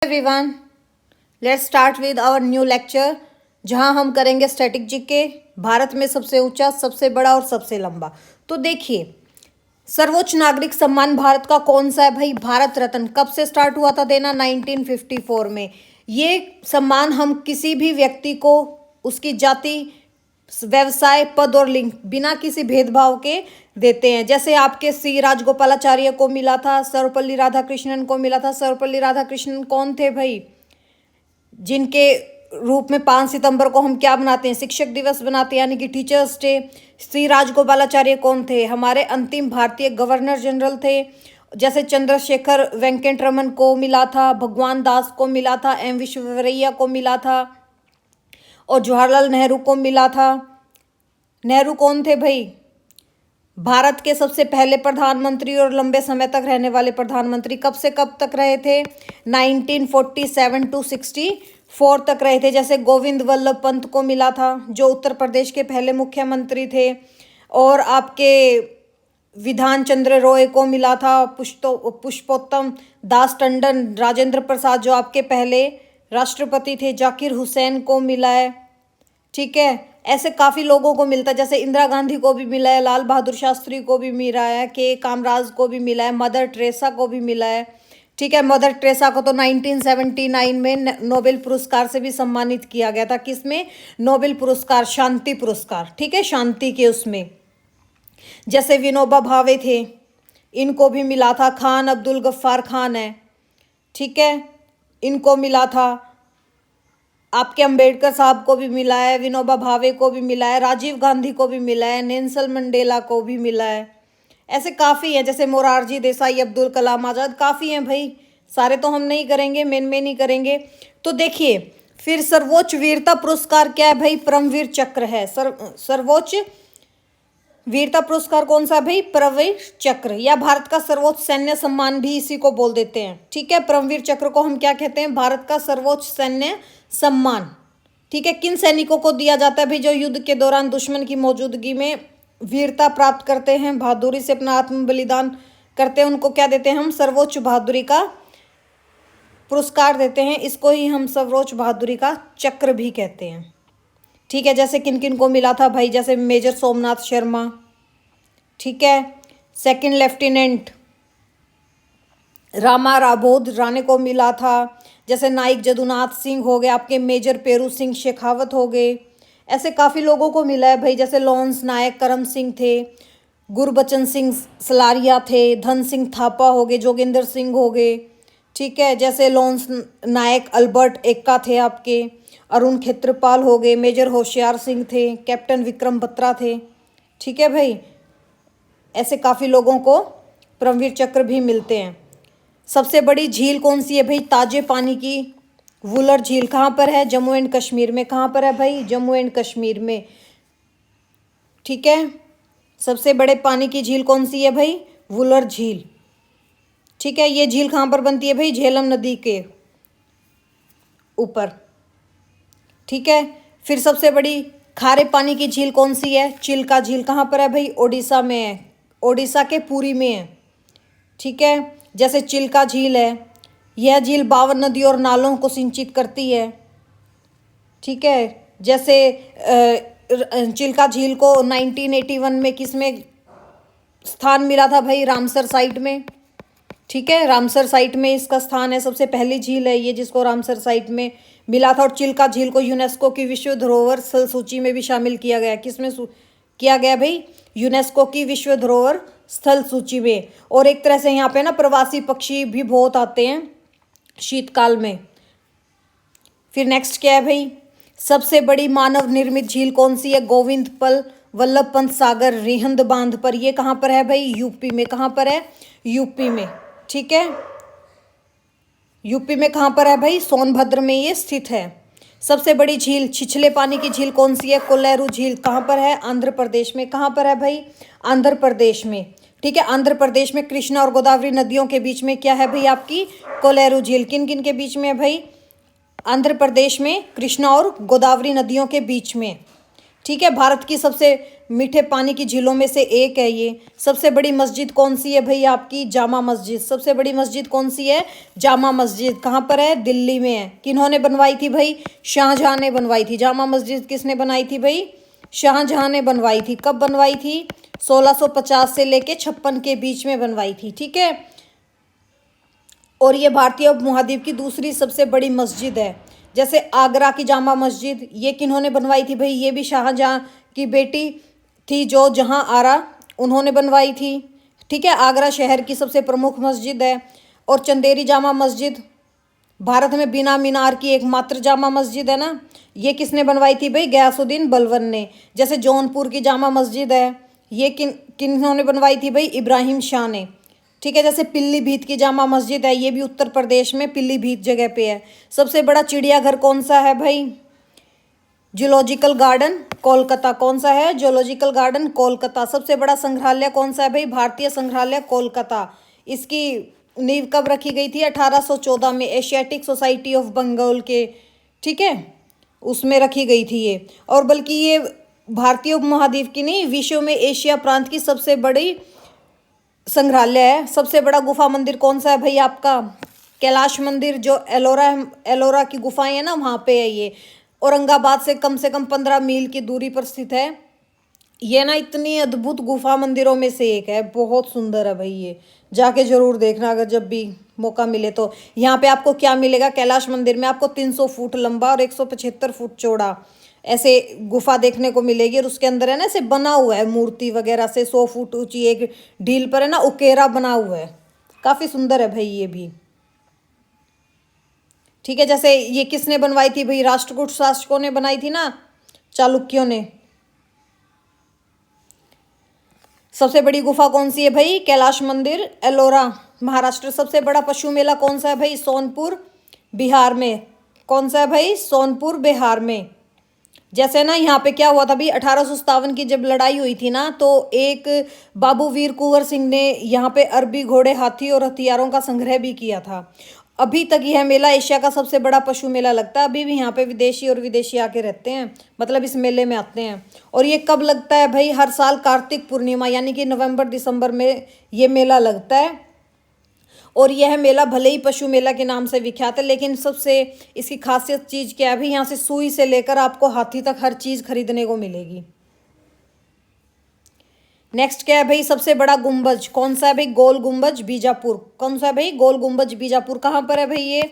Everyone, let's start with our new lecture जहां हम करेंगे स्टैटिक जीके। भारत में सबसे ऊंचा, सबसे बड़ा और सबसे लंबा। तो देखिए, सर्वोच्च नागरिक सम्मान भारत का कौन सा है भाई? भारत रत्न। कब से स्टार्ट हुआ था देना? 1954 में। ये सम्मान हम किसी भी व्यक्ति को उसकी जाति, व्यवसाय, पद और लिंग बिना किसी भेदभाव के देते हैं। जैसे आपके सी राजगोपालाचार्य को मिला था, सर्वपल्ली राधाकृष्णन को मिला था। सर्वपल्ली राधाकृष्णन कौन थे भाई? जिनके रूप में 5 सितंबर को हम क्या बनाते हैं? शिक्षक दिवस बनाते हैं, यानी कि टीचर्स डे। श्री राजगोपालाचार्य कौन थे? हमारे अंतिम भारतीय गवर्नर जनरल थे। जैसे चंद्रशेखर वेंकट रमन को मिला था, भगवान दास को मिला था, एम विश्वेश्वरैया को मिला था और जवाहरलाल नेहरू को मिला था। नेहरू कौन थे भाई? भारत के सबसे पहले प्रधानमंत्री और लंबे समय तक रहने वाले प्रधानमंत्री। कब से कब तक रहे थे? 1947 टू 64 तक रहे थे। जैसे गोविंद वल्लभ पंत को मिला था, जो उत्तर प्रदेश के पहले मुख्यमंत्री थे। और आपके विधान चंद्र रॉय को मिला था। पुष्पोत्तम दास टंडन, राजेंद्र प्रसाद जो आपके पहले राष्ट्रपति थे, जाकिर हुसैन को मिला है। ठीक है, ऐसे काफ़ी लोगों को मिलता है। जैसे इंदिरा गांधी को भी मिला है, लाल बहादुर शास्त्री को भी मिला है, के कामराज को भी मिला है, मदर टेरेसा को भी मिला है। ठीक है, मदर टेरेसा को तो 1979 में नोबेल पुरस्कार से भी सम्मानित किया गया था। किसमें? नोबेल पुरस्कार, शांति पुरस्कार। ठीक है, शांति के उसमें। जैसे विनोबा भावे थे, इनको भी मिला था। खान अब्दुल गफ्फार खान है, ठीक है, इनको मिला था। आपके अंबेडकर साहब को भी मिला है, विनोबा भावे को भी मिला है, राजीव गांधी को भी मिला है, नेल्सन मंडेला को भी मिला है। ऐसे काफ़ी हैं, जैसे मोरारजी देसाई, अब्दुल कलाम आज़ाद, काफ़ी हैं भाई। सारे तो हम नहीं करेंगे, मेन नहीं करेंगे। तो देखिए, फिर सर्वोच्च वीरता पुरस्कार क्या है भाई? परमवीर चक्र है। सर्वोच्च वीरता पुरस्कार कौन सा भाई? परमवीर चक्र, या भारत का सर्वोच्च सैन्य सम्मान भी इसी को बोल देते हैं। ठीक है, परमवीर चक्र को हम क्या कहते हैं? भारत का सर्वोच्च सैन्य सम्मान। ठीक है, किन सैनिकों को दिया जाता है भाई? जो युद्ध के दौरान दुश्मन की मौजूदगी में वीरता प्राप्त करते हैं, बहादुरी से अपना आत्म बलिदान करते हैं, उनको क्या देते हैं हम? सर्वोच्च बहादुरी का पुरस्कार देते हैं। इसको ही हम सर्वोच्च बहादुरी का चक्र भी कहते हैं। ठीक है, जैसे किन किन को मिला था भाई? जैसे मेजर सोमनाथ शर्मा, ठीक है, सेकंड लेफ्टिनेंट रामा राबोध राणे को मिला था। जैसे नाइक जदुनाथ सिंह हो गए, आपके मेजर पेरू सिंह शेखावत हो गए। ऐसे काफ़ी लोगों को मिला है भाई। जैसे लॉन्स नायक करम सिंह थे, गुरबचन सिंह सलारिया थे, धन सिंह थापा हो गए, जोगिंदर सिंह हो गए। ठीक है, जैसे लॉन्स नायक अल्बर्ट एक्का थे आपके, अरुण खेत्रपाल हो गए, मेजर होशियार सिंह थे, कैप्टन विक्रम बत्रा थे। ठीक है भाई, ऐसे काफ़ी लोगों को परमवीर चक्र भी मिलते हैं। सबसे बड़ी झील कौन सी है भाई? ताजे पानी की वुलर झील कहाँ पर है? जम्मू एंड कश्मीर में। कहाँ पर है भाई? जम्मू एंड कश्मीर में। ठीक है, सबसे बड़े पानी की झील कौन सी है भाई? वुलर झील। ठीक है, ये झील कहाँ पर बनती है भाई? झेलम नदी के ऊपर। ठीक है, फिर सबसे बड़ी खारे पानी की झील कौन सी है? चिल्का झील। कहाँ पर है भाई? ओडिशा में है, ओडिशा के पुरी में है। ठीक है, जैसे चिल्का झील है, यह झील 52 नदियों और नालों को सिंचित करती है। ठीक है, जैसे चिल्का झील को 1981 में किसमें स्थान मिला था भाई? रामसर साइट में। ठीक है, रामसर साइट में इसका स्थान है। सबसे पहली झील है ये जिसको रामसर साइट में मिला था। और चिल्का झील को यूनेस्को की विश्व धरोहर स्थल सूची में भी शामिल किया गया। किसमें किया गया भाई? यूनेस्को की विश्व धरोहर स्थल सूची में। और एक तरह से यहाँ पे ना प्रवासी पक्षी भी बहुत आते हैं शीतकाल में। फिर नेक्स्ट क्या है भाई? सबसे बड़ी मानव निर्मित झील कौन सी है? गोविंद पल वल्लभ पंत सागर रिहंद बांध पर। ये कहाँ पर है भाई? यूपी में। कहाँ पर है? यूपी में। ठीक है, यूपी में कहाँ पर है भाई? सोनभद्र में ये स्थित है। सबसे बड़ी झील, छिछले पानी की झील कौन सी है? कोलेरू झील। कहाँ पर है? आंध्र प्रदेश में। कहाँ पर है भाई? आंध्र प्रदेश में। ठीक है, आंध्र प्रदेश में कृष्णा और गोदावरी नदियों के बीच में क्या है भाई? आपकी कोलेरू झील। किन किन के बीच में है भाई? आंध्र प्रदेश में कृष्णा और गोदावरी नदियों के बीच में। ठीक है, भारत की सबसे मीठे पानी की झीलों में से एक है ये। सबसे बड़ी मस्जिद कौन सी है भाई आपकी? जामा मस्जिद। सबसे बड़ी मस्जिद कौन सी है? जामा मस्जिद। कहाँ पर है? दिल्ली में है। किन्होंने बनवाई थी भाई? शाहजहां ने बनवाई थी। जामा मस्जिद किसने बनाई थी भाई? शाहजहां ने बनवाई थी। कब बनवाई थी? 1650 से लेके 56 के बीच में बनवाई थी। ठीक है, और ये भारतीय उपमहाद्वीप की दूसरी सबसे बड़ी मस्जिद है। जैसे आगरा की जामा मस्जिद, ये किन्होंने बनवाई थी भाई? ये भी शाहजहां की बेटी थी जो जहां आरा, उन्होंने बनवाई थी। ठीक है, आगरा शहर की सबसे प्रमुख मस्जिद है। और चंदेरी जामा मस्जिद भारत में बिना मीनार की एकमात्र जामा मस्जिद है ना, ये किसने बनवाई थी भाई? गयासुद्दीन बलबन ने। जैसे जौनपुर की जामा मस्जिद है, ये किन्होंने बनवाई थी भाई? इब्राहिम शाह ने। ठीक है, जैसे पीलीभीत की जामा मस्जिद है, ये भी उत्तर प्रदेश में पीलीभीत जगह पे है। सबसे बड़ा चिड़ियाघर कौन सा है भाई? Zoological garden Kolkata. कौन सा है? Zoological garden Kolkata. सबसे बड़ा संग्रहालय कौन सा है भाई? भारतीय संग्रहालय कोलकाता। इसकी नींव कब रखी गई थी? 1814 में एशियाटिक सोसाइटी ऑफ बंगाल के, ठीक है, उसमें रखी गई थी ये। और बल्कि ये भारतीय उपमहाद्वीप की नहीं, विश्व में एशिया प्रांत की सबसे बड़ी संग्रहालय है। सबसे बड़ा गुफा मंदिर कौन सा है भाई आपका? कैलाश मंदिर, जो एलोरा की गुफाएं है ना, वहाँ पे है ये। औरंगाबाद से कम 15 मील की दूरी पर स्थित है। ये ना इतनी अद्भुत गुफा मंदिरों में से एक है, बहुत सुंदर है भाई। ये जाके जरूर देखना अगर जब भी मौका मिले तो। यहाँ पे आपको क्या मिलेगा? कैलाश मंदिर में आपको 300 फुट लंबा और 175 फुट चौड़ा ऐसे गुफा देखने को मिलेगी। और उसके अंदर है ना ऐसे बना हुआ है मूर्ति वगैरह से, 100 फुट ऊंची एक ढील पर है ना उकेरा बना हुआ है, काफी सुंदर है भाई ये भी। ठीक है, जैसे ये किसने बनवाई थी भाई? राष्ट्रकूट शासकों ने बनाई थी ना, चालुक्यों ने। सबसे बड़ी गुफा कौन सी है भाई? कैलाश मंदिर, एलोरा, महाराष्ट्र। सबसे बड़ा पशु मेला कौन सा है भाई? सोनपुर, बिहार में। कौन सा है भाई? सोनपुर, बिहार में। जैसे ना यहाँ पे क्या हुआ था भाई, 1857 की जब लड़ाई हुई थी ना, तो एक बाबू वीर कुंवर सिंह ने यहाँ पे अरबी घोड़े, हाथी और हथियारों का संग्रह भी किया था। अभी तक यह मेला एशिया का सबसे बड़ा पशु मेला लगता है। अभी भी यहाँ पे विदेशी और विदेशी आके रहते हैं, मतलब इस मेले में आते हैं। और ये कब लगता है भाई? हर साल कार्तिक पूर्णिमा यानी कि नवंबर दिसंबर में ये मेला लगता है। और यह मेला भले ही पशु मेला के नाम से विख्यात है, लेकिन सबसे इसकी खासियत चीज़ क्या है भाई? यहाँ से सुई से लेकर आपको हाथी तक हर चीज़ खरीदने को मिलेगी। नेक्स्ट क्या है भाई? सबसे बड़ा गुंबज कौन सा है भाई? गोल गुंबज, बीजापुर। कौन सा है भाई? गोल गुंबज, बीजापुर। कहाँ पर है भाई ये?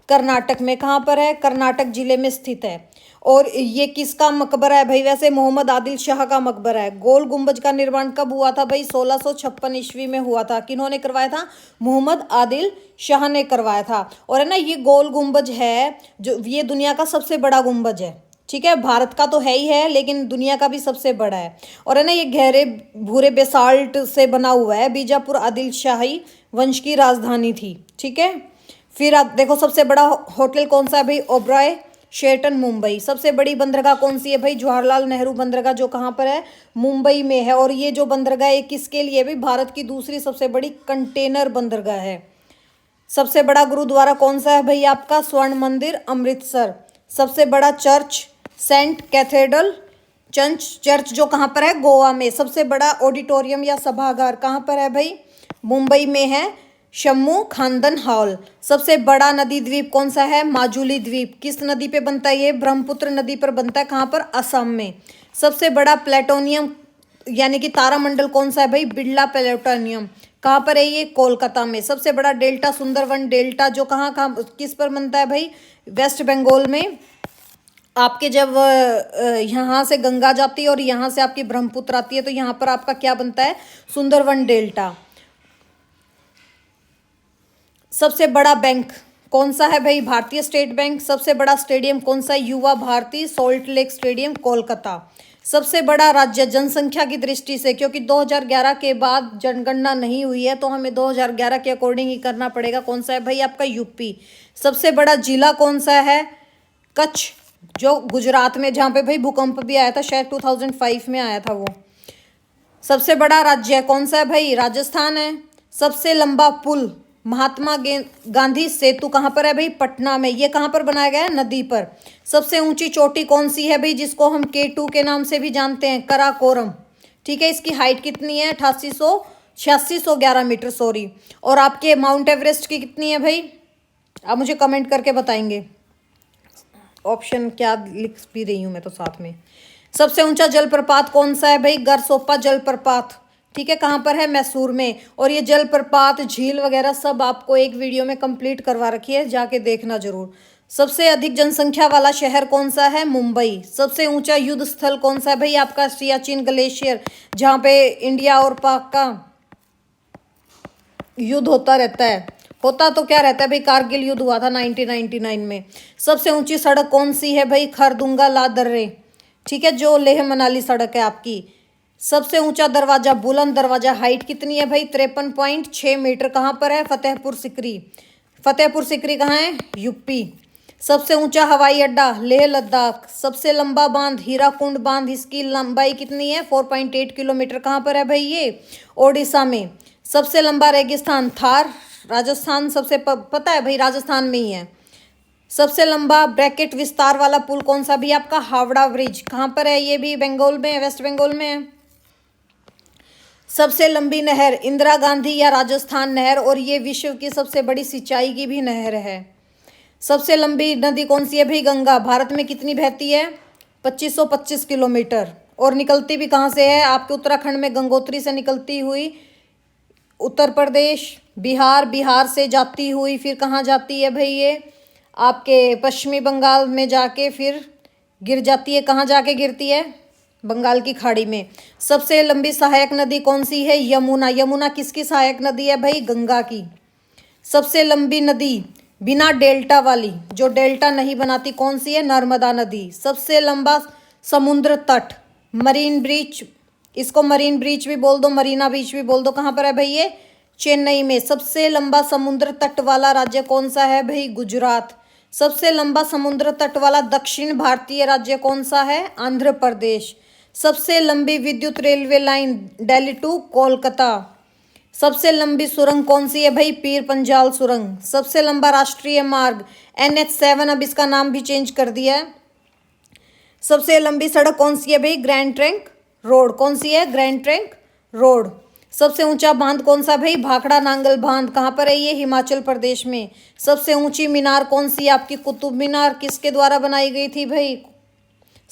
कर्नाटक में। कहाँ पर है? कर्नाटक जिले में स्थित है। और ये किसका मकबरा है भाई? वैसे मोहम्मद आदिल शाह का मकबरा है। गोल गुंबज का निर्माण कब हुआ था भाई? 1656 ईस्वी में हुआ था। किन्होंने करवाया था? मोहम्मद आदिल शाह ने करवाया था। और है ना, ये गोल गुंबज है जो, ये दुनिया का सबसे बड़ा गुंबज है। ठीक है, भारत का तो है ही है, लेकिन दुनिया का भी सबसे बड़ा है। और है ना, ये गहरे भूरे बेसाल्ट से बना हुआ है। बीजापुर आदिल शाही वंश की राजधानी थी। ठीक है, फिर आप देखो सबसे बड़ा होटल कौन सा है भाई? ओबरॉय शेरटन, मुंबई। सबसे बड़ी बंदरगाह कौन सी है भाई? जवाहरलाल नेहरू बंदरगाह, जो कहाँ पर है? मुंबई में है। और ये जो बंदरगाह है किसके लिए भाई? भारत की दूसरी सबसे बड़ी कंटेनर बंदरगाह है। सबसे बड़ा गुरुद्वारा कौन सा है भाई आपका? स्वर्ण मंदिर, अमृतसर। सबसे बड़ा चर्च सेंट कैथेड्रल चर्च, जो कहाँ पर है? गोवा में। सबसे बड़ा ऑडिटोरियम या सभागार कहाँ पर है भाई? मुंबई में है, शम्मू खानदन हॉल। सबसे बड़ा नदी द्वीप कौन सा है? माजुली द्वीप। किस नदी पे बनता है ये? ब्रह्मपुत्र नदी पर बनता है। कहाँ पर? असम में। सबसे बड़ा प्लेटोनियम यानी कि तारामंडल कौन सा है भाई? बिरला प्लेटोनियम। कहाँ पर है ये? कोलकाता में। सबसे बड़ा डेल्टा सुंदरवन डेल्टा, जो कहाँ किस पर बनता है भाई? वेस्ट बंगाल में। आपके जब यहाँ से गंगा जाती है और यहाँ से आपकी ब्रह्मपुत्र आती है, तो यहाँ पर आपका क्या बनता है? सुंदरवन डेल्टा। सबसे बड़ा बैंक कौन सा है भाई? भारतीय स्टेट बैंक। सबसे बड़ा स्टेडियम कौन सा है? युवा भारती सॉल्ट लेक स्टेडियम, कोलकाता। सबसे बड़ा राज्य जनसंख्या की दृष्टि से, क्योंकि 2011 के बाद जनगणना नहीं हुई है, तो हमें 2011 के अकॉर्डिंग ही करना पड़ेगा। कौन सा है भाई आपका? यूपी। सबसे बड़ा जिला कौन सा है? कच्छ, जो गुजरात में, जहाँ पे भाई भूकंप भी आया था, शायद 2005 में आया था वो। सबसे बड़ा राज्य कौन सा है भाई? राजस्थान है। सबसे लंबा पुल महात्मा गांधी सेतु कहाँ पर है भाई? पटना में। ये कहाँ पर बनाया गया है? नदी पर। सबसे ऊंची चोटी कौन सी है भाई, जिसको हम K2 के नाम से भी जानते हैं? कराकोरम। ठीक है, इसकी हाइट कितनी है? 8611 मीटर, सॉरी। और आपके माउंट एवरेस्ट की कितनी है भाई? आप मुझे कमेंट करके बताएंगे। ऑप्शन क्या लिख भी रही हूँ मैं तो साथ में। सबसे ऊंचा जलप्रपात कौन सा है भाई? गरसोप्पा जलप्रपात। ठीक है, कहाँ पर है? मैसूर में। और ये जलप्रपात, झील वगैरह सब आपको एक वीडियो में कंप्लीट करवा रखी है, जाके देखना जरूर। सबसे अधिक जनसंख्या वाला शहर कौन सा है? मुंबई। सबसे ऊंचा युद्ध स्थल कौन सा है भाई? आपका सियाचिन ग्लेशियर, जहाँ पे इंडिया और पाक का युद्ध होता रहता है। होता तो क्या रहता है भाई? कारगिल युद्ध हुआ था 1999 में। सबसे ऊंची सड़क कौन सी है भाई? खरदुंगा ला दर्रे। ठीक है, जो लेह मनाली सड़क है आपकी। सबसे ऊंचा दरवाजा, बुलंद दरवाजा, हाइट कितनी है भाई? 53.6 मीटर। कहाँ पर है? फतेहपुर सीकरी। फतेहपुर सीकरी कहाँ है? यूपी। सबसे ऊंचा हवाई अड्डा, लेह लद्दाख। सबसे लंबा बांध, हीराकुंड बांध, इसकी लंबाई कितनी है? 4.8 किलोमीटर। कहाँ पर है भाई ये? ओडिशा में। सबसे लंबा रेगिस्तान, थार, राजस्थान। सबसे पता है भाई, राजस्थान में ही है। सबसे लंबा ब्रैकेट विस्तार वाला पुल कौन सा भी? आपका हावड़ा ब्रिज। कहाँ पर है? ये भी बंगाल में है, वेस्ट बंगाल में है। सबसे लंबी नहर, इंदिरा गांधी या राजस्थान नहर, और ये विश्व की सबसे बड़ी सिंचाई की भी नहर है। सबसे लंबी नदी कौन सी है भाई? गंगा। भारत में कितनी बहती है? 2525 किलोमीटर। और निकलती भी कहाँ से है? आपके उत्तराखंड में गंगोत्री से निकलती हुई उत्तर प्रदेश, बिहार, बिहार से जाती हुई फिर कहाँ जाती है भाई? ये आपके पश्चिमी बंगाल में जाके फिर गिर जाती है। कहाँ जाके गिरती है? बंगाल की खाड़ी में। सबसे लंबी सहायक नदी कौन सी है? यमुना। यमुना किसकी सहायक नदी है भाई? गंगा की। सबसे लंबी नदी बिना डेल्टा वाली, जो डेल्टा नहीं बनाती, कौन सी है? नर्मदा नदी। सबसे लंबा समुद्र तट, मरीन ब्रीच, इसको मरीन ब्रीच भी बोल दो, मरीना बीच भी बोल दो। कहाँ पर है भाई ये? चेन्नई में। सबसे लंबा समुद्र तट वाला राज्य कौन सा है भाई? गुजरात। सबसे लंबा समुद्र तट वाला दक्षिण भारतीय राज्य कौन सा है? आंध्र प्रदेश। सबसे लंबी विद्युत railway line, Delhi to Kolkata. सबसे लंबी सुरंग कौन सी है भाई? पीर पंजाल सुरंग। सबसे लंबा राष्ट्रीय मार्ग NH7, अब इसका नाम भी चेंज कर दिया है। सबसे लंबी सड़क कौन सी है भाई? Grand trunk road. कौन सी है? Grand trunk road. सबसे ऊंचा बांध कौन सा भाई? भाखड़ा नांगल बांध। कहाँ पर है ये? हिमाचल प्रदेश में। सबसे ऊंची मीनार कौन सी है आपकी? कुतुब मीनार। किसके द्वारा बनाई गई थी भाई?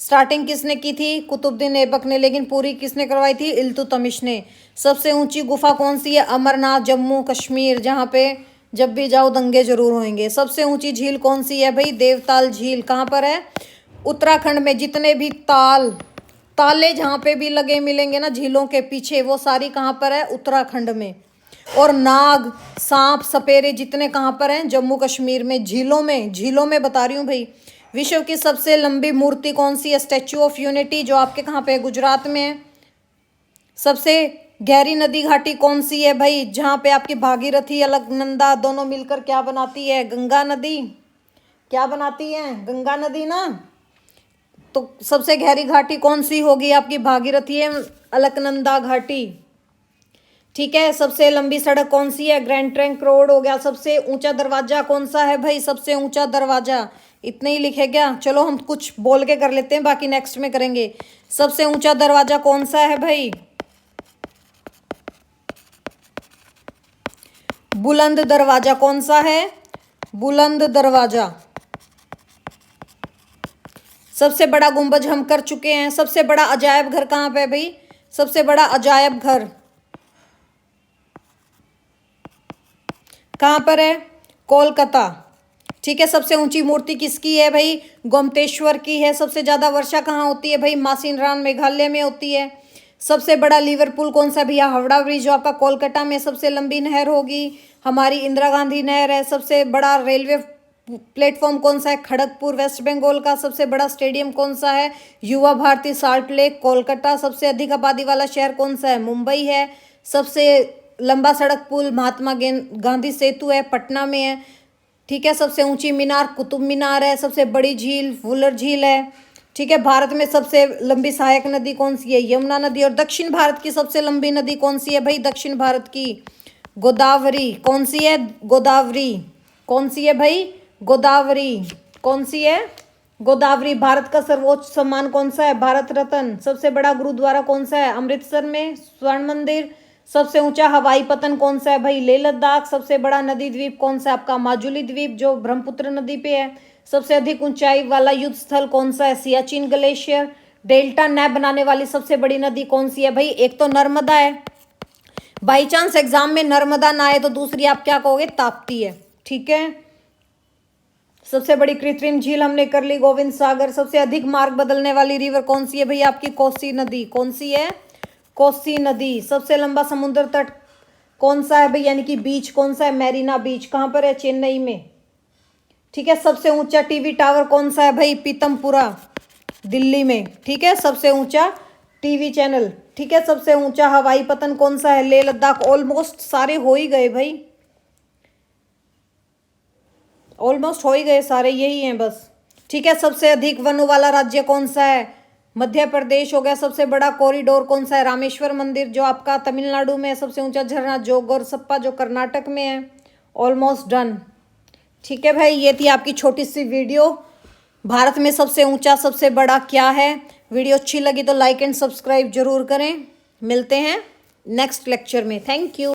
स्टार्टिंग किसने की थी? कुतुबुद्दीन ऐबक ने, लेकिन पूरी किसने करवाई थी? इल्तुतमिश ने। सबसे ऊंची गुफा कौन सी है? अमरनाथ, जम्मू कश्मीर, जहाँ पे जब भी जाओ दंगे जरूर होंगे। सबसे ऊंची झील कौन सी है भाई? देवताल झील। कहाँ पर है? उत्तराखंड में। जितने भी ताले जहाँ पे भी लगे मिलेंगे ना झीलों के पीछे, वो सारी कहाँ पर है? उत्तराखंड में। और नाग, सांप, सपेरे जितने कहाँ पर हैं? जम्मू कश्मीर में, झीलों में। झीलों में बता रही हूँ भाई। विश्व की सबसे लंबी मूर्ति कौन सी है? स्टैच्यू ऑफ यूनिटी, जो आपके कहाँ पे है? गुजरात में है। सबसे गहरी नदी घाटी कौन सी है भाई? जहाँ पे आपकी भागीरथी, अलकनंदा दोनों मिलकर क्या बनाती है? गंगा नदी। क्या बनाती है? गंगा नदी ना। तो सबसे गहरी घाटी कौन सी होगी आपकी? भागीरथी है, अलकनंदा घाटी। ठीक है। सबसे लंबी सड़क कौन सी है? ग्रैंड ट्रंक रोड हो गया। सबसे ऊंचा दरवाजा कौन सा है भाई? सबसे ऊंचा दरवाजा। इतने ही लिखे क्या? चलो हम कुछ बोल के कर लेते हैं, बाकी नेक्स्ट में करेंगे। सबसे ऊंचा दरवाजा कौन सा है भाई? बुलंद दरवाजा। कौन सा है? बुलंद दरवाजा। सबसे बड़ा गुंबज हम कर चुके हैं। सबसे बड़ा अजायब घर कहाँ पे है भाई? सबसे बड़ा अजायब घर कहाँ पर है? कोलकाता। ठीक है। सबसे ऊंची मूर्ति किसकी है भाई? गोमतेश्वर की है। सबसे ज्यादा वर्षा कहाँ होती है भाई? मासिनराम, मेघालय में होती है। सबसे बड़ा लिवरपूल कौन सा भैया? हावड़ा ब्रिज, जो आपका कोलकाता में। सबसे लंबी नहर होगी हमारी इंदिरा गांधी नहर है। सबसे बड़ा रेलवे प्लेटफॉर्म कौन सा है? खड़गपुर, वेस्ट बंगाल का। सबसे बड़ा स्टेडियम कौन सा है? Yuva Bharti salt lake, Kolkata. सबसे अधिक आबादी वाला शहर कौन सा है? मुंबई है। सबसे लंबा सड़क पुल महात्मा गांधी सेतु है, पटना में है। ठीक है। सबसे ऊंची मीनार कुतुब मीनार है। सबसे बड़ी झील वुलर झील है। ठीक है। भारत में सबसे लंबी सहायक नदी कौन सी है? यमुना नदी। और दक्षिण भारत की सबसे लंबी नदी कौन सी है भाई? दक्षिण भारत की गोदावरी कौन सी है? गोदावरी कौन सी है भाई? गोदावरी कौन सी है? गोदावरी। भारत का सर्वोच्च सम्मान कौन सा है? भारत रत्न। सबसे बड़ा गुरुद्वारा कौन सा है? अमृतसर में स्वर्ण मंदिर। सबसे ऊंचा हवाई पतन कौन सा है भाई? लेह लद्दाख। सबसे बड़ा नदी द्वीप कौन सा है आपका? माजुली द्वीप जो ब्रह्मपुत्र नदी पे है। सबसे अधिक ऊंचाई वाला युद्ध स्थल कौन सा है? सियाचिन ग्लेशियर। डेल्टा नैप बनाने वाली सबसे बड़ी नदी कौन सी है भाई? एक तो नर्मदा है, बाई चांस एग्जाम में नर्मदा ना आए तो दूसरी आप क्या कहोगे? ताप्ती है। ठीक है। सबसे बड़ी कृत्रिम झील हमने कर ली, गोविंद सागर। सबसे अधिक मार्ग बदलने वाली रिवर कौन सी है भैया आपकी? कोसी नदी। कौन सी है? कोसी नदी। सबसे लंबा समुद्र तट कौन सा है भाई, यानी कि बीच कौन सा है? मैरीना बीच। कहाँ पर है? चेन्नई में। ठीक है। सबसे ऊंचा टीवी टावर कौन सा है भाई? पीतमपुरा, दिल्ली में। ठीक है। सबसे ऊंचा टीवी चैनल। ठीक है। सबसे ऊंचा हवाई पतन कौन सा है? लेह लद्दाख। ऑलमोस्ट सारे हो ही गए भाई, ऑलमोस्ट हो ही गए सारे, यही हैं बस। ठीक है। सबसे अधिक वनों वाला राज्य कौन सा है? मध्य प्रदेश हो गया। सबसे बड़ा कॉरिडोर कौन सा है? रामेश्वर मंदिर जो आपका तमिलनाडु में है। सबसे ऊंचा झरना जोगोर सप्पा जो कर्नाटक में है। Almost done. ठीक है भाई, ये थी आपकी छोटी सी वीडियो। भारत में सबसे ऊंचा सबसे बड़ा क्या है? वीडियो अच्छी लगी तो लाइक एंड सब्सक्राइब जरूर करें। मिलते हैं नेक्स्ट लेक्चर में। Thank you.